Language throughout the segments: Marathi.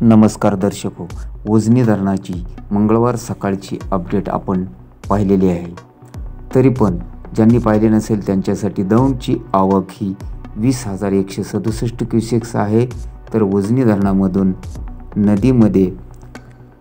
नमस्कार दर्शको, उजनी धरणाची मंगळवार सकाळची अपडेट आपण पाहिलेली आहे। तरी पण ज्यांनी पाहिले नसेल त्यांच्यासाठी दौंडची आवक ही 20,167 क्युसेक्स आहे। तर उजनी धरणामधून नदीमध्ये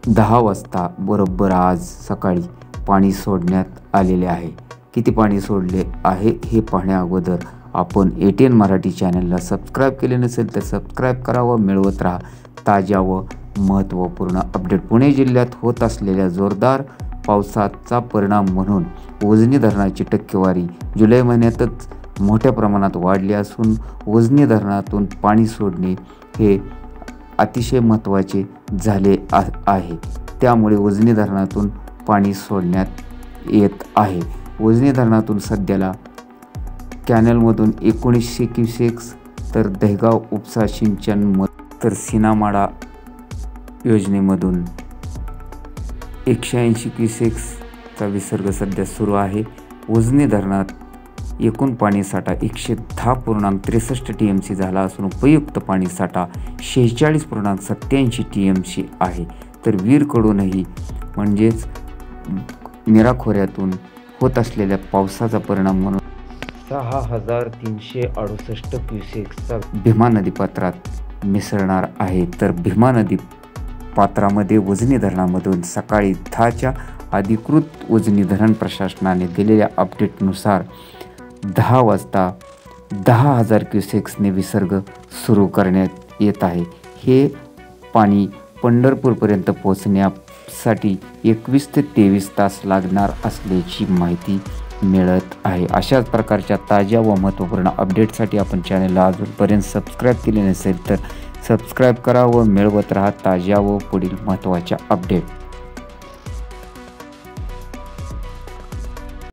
10 वाजता बरोबर आज सकाळी पाणी सोडण्यात आलेले आहे। किती पाणी सोडले आहे हे पाहण्या अगोदर आपण ATN मराठी चॅनलला सबस्क्राइब केले नसेल तर सबस्क्राइब करा व मिळवत राहा ताज्या व महत्त्वपूर्ण अपडेट। पुणे जिल्ह्यात होत असलेल्या जोरदार पावसाचा परिणाम म्हणून उजनी धरणाची टक्केवारी जुलै महिन्यातच मोठ्या प्रमाणात वाढली असून उजनी धरणातून पाणी सोडणे हे अतिशय महत्त्वाचे झाले आहे। त्यामुळे उजनी धरणातून पाणी सोडण्यात येत आहे। उजनी धरणातून सध्याला कॅनलमधून 1900 क्युसेक्स तर दहेगाव उपसा सिंचन तर सीनामाडा योजनेमधून 180 क्युसेक्सचा विसर्ग सध्या सुरू आहे। उजनी धरणात एकूण पाणीसाठा 110.63 TMC झाला असून उपयुक्त पाणीसाठा 46.87 TMC आहे। तर वीरकडूनही म्हणजेच निराखोऱ्यातून होत असलेल्या पावसाचा परिणाम म्हणून 6,368 क्युसेक्सचा भीमा नदीपात्रात मिसळणार आहे। तर भीमा नदी पात्रामध्ये उजनी धरणामधून सकाळी 10च्या अधिकृत उजनी धरण प्रशासनाने दिलेल्या अपडेटनुसार 10 वाजता 10,000 क्युसेक्सने विसर्ग सुरू करण्यात येत आहे। हे पाणी पंढरपूरपर्यंत पोहोचण्यासाठी 21 ते 23 तास लागणार असल्याची माहिती मिळत आहे। अशाच प्रकारच्या ताज्या व महत्त्वपूर्ण अपडेटसाठी आपण चॅनलला अजूनपर्यंत सबस्क्राइब केले नसेल तर सबस्क्राइब करा व मिळवत राहा ताज्या व पुढील महत्त्वाच्या अपडेट।